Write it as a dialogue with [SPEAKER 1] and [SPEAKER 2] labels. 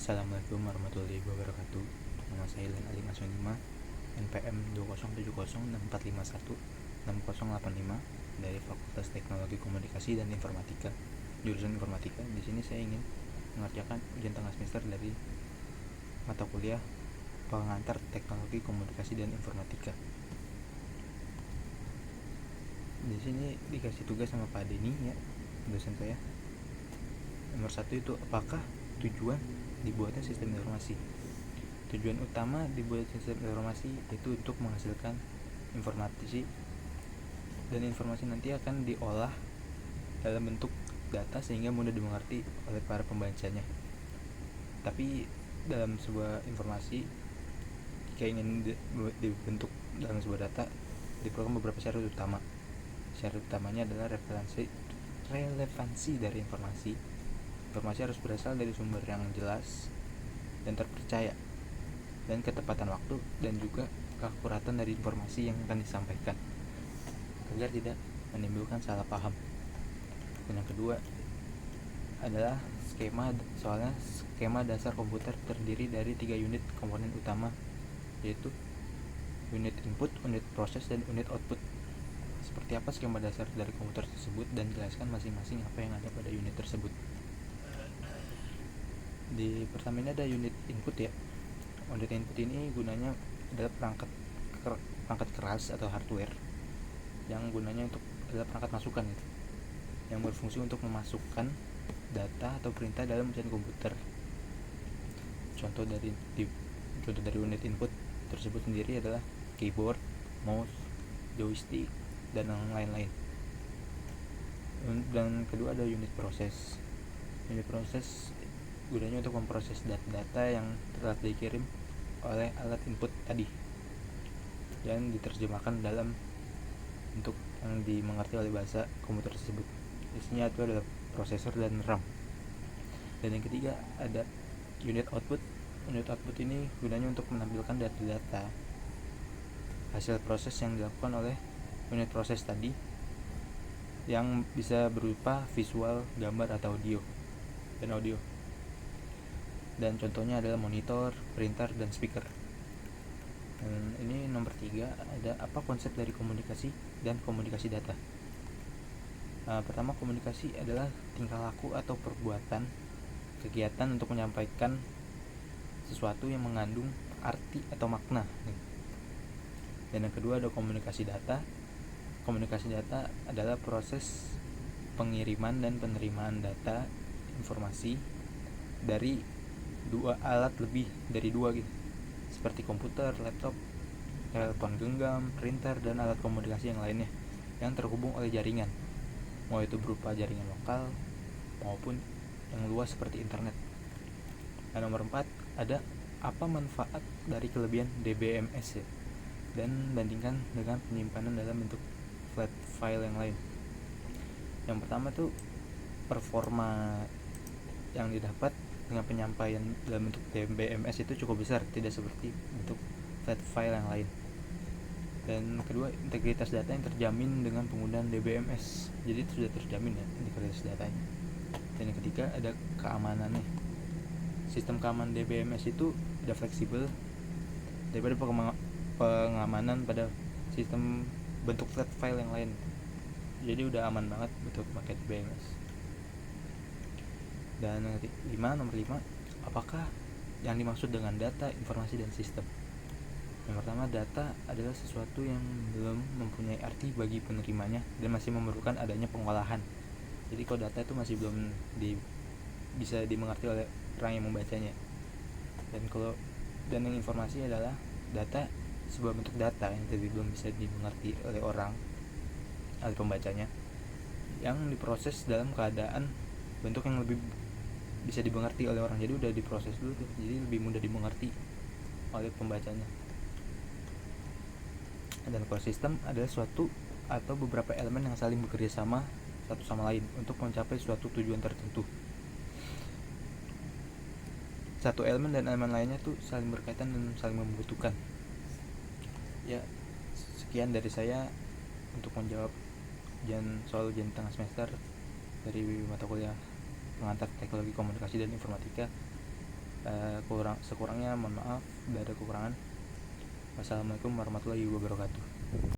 [SPEAKER 1] Assalamualaikum warahmatullahi wabarakatuh. Nama saya Len Ali Masunima, NPM 2070164516085 dari Fakultas Teknologi Komunikasi dan Informatika, jurusan Informatika. Di sini saya ingin mengerjakan ujian tengah semester dari mata kuliah pengantar Teknologi Komunikasi dan Informatika. Di sini dikasih tugas sama Pak Denny, ya, dosen saya. Nomor 1 itu, apakah tujuan dibuatnya sistem informasi? Tujuan utama dibuat sistem informasi yaitu untuk menghasilkan informasi, dan informasi nanti akan diolah dalam bentuk data sehingga mudah dimengerti oleh para pembacanya. Tapi dalam sebuah informasi, jika ingin dibentuk dalam sebuah data, diperlukan beberapa syarat utama. Syarat utamanya adalah relevansi dari informasi. Informasi harus berasal dari sumber yang jelas dan terpercaya, dan ketepatan waktu dan juga keakuratan dari informasi yang akan disampaikan agar tidak menimbulkan salah paham. Dan yang kedua adalah skema dasar komputer terdiri dari 3 unit komponen utama, yaitu unit input, unit proses, dan unit output. Seperti apa skema dasar dari komputer tersebut, dan jelaskan masing-masing apa yang ada pada unit tersebut. Di pertama ini ada unit input, ya. Unit input ini gunanya adalah perangkat keras atau hardware yang gunanya adalah perangkat masukan, gitu, yang berfungsi untuk memasukkan data atau perintah dalam mesin komputer. Contoh dari unit input tersebut sendiri adalah keyboard, mouse, joystick, dan lain-lain. Dan kedua ada unit proses. Unit proses gunanya untuk memproses data yang telah dikirim oleh alat input tadi dan diterjemahkan dalam bentuk yang dimengerti oleh bahasa komputer tersebut. Isinya itu adalah prosesor dan RAM. Dan yang ketiga ada unit output. Unit output ini gunanya untuk menampilkan data-data hasil proses yang dilakukan oleh unit proses tadi, yang bisa berupa visual, gambar, atau audio. Dan contohnya adalah monitor, printer, dan speaker. Dan ini nomor 3, ada apa konsep dari komunikasi dan komunikasi data. Pertama, komunikasi adalah tingkah laku atau perbuatan, kegiatan untuk menyampaikan sesuatu yang mengandung arti atau makna. Dan yang kedua ada komunikasi data. Komunikasi data adalah proses pengiriman dan penerimaan data informasi dari dua alat, lebih dari dua, gitu, seperti komputer, laptop, telepon genggam, printer, dan alat komunikasi yang lainnya yang terhubung oleh jaringan, mau itu berupa jaringan lokal maupun yang luas seperti internet. Dan nomor 4 ada apa manfaat dari kelebihan DBMS, ya, dan bandingkan dengan penyimpanan dalam bentuk flat file yang lain. Yang pertama tuh, performa yang didapat dengan penyampaian dalam bentuk DBMS itu cukup besar, tidak seperti bentuk flat file yang lain. Dan kedua, integritas data yang terjamin dengan penggunaan DBMS, jadi itu sudah terjamin, ya, integritas datanya. Dan yang ketiga ada keamanannya. Sistem keamanan DBMS itu tidak fleksibel daripada pengamanan pada sistem bentuk flat file yang lain, jadi udah aman banget untuk pakai DBMS. Dan nomor 5, apakah yang dimaksud dengan data, informasi, dan sistem? Yang pertama, data adalah sesuatu yang belum mempunyai arti bagi penerimanya dan masih memerlukan adanya pengolahan. Jadi kalau data itu masih belum bisa dimengerti oleh orang yang membacanya. Dan yang informasi adalah data, sebuah bentuk data yang tadi belum bisa dimengerti oleh orang, oleh pembacanya, yang diproses dalam keadaan bentuk yang lebih bisa dimengerti oleh orang. Jadi udah diproses dulu tuh, jadi lebih mudah dimengerti oleh pembacanya. Dan kalau sistem adalah suatu atau beberapa elemen yang saling bekerja sama satu sama lain untuk mencapai suatu tujuan tertentu. Satu elemen dan elemen lainnya tuh saling berkaitan dan saling membutuhkan. Ya, sekian dari saya untuk menjawab soal ujian tengah semester dari mata kuliah pengantar Teknologi Komunikasi dan Informatika. Sekurangnya mohon maaf, tidak ada kekurangan. Wassalamualaikum warahmatullahi wabarakatuh.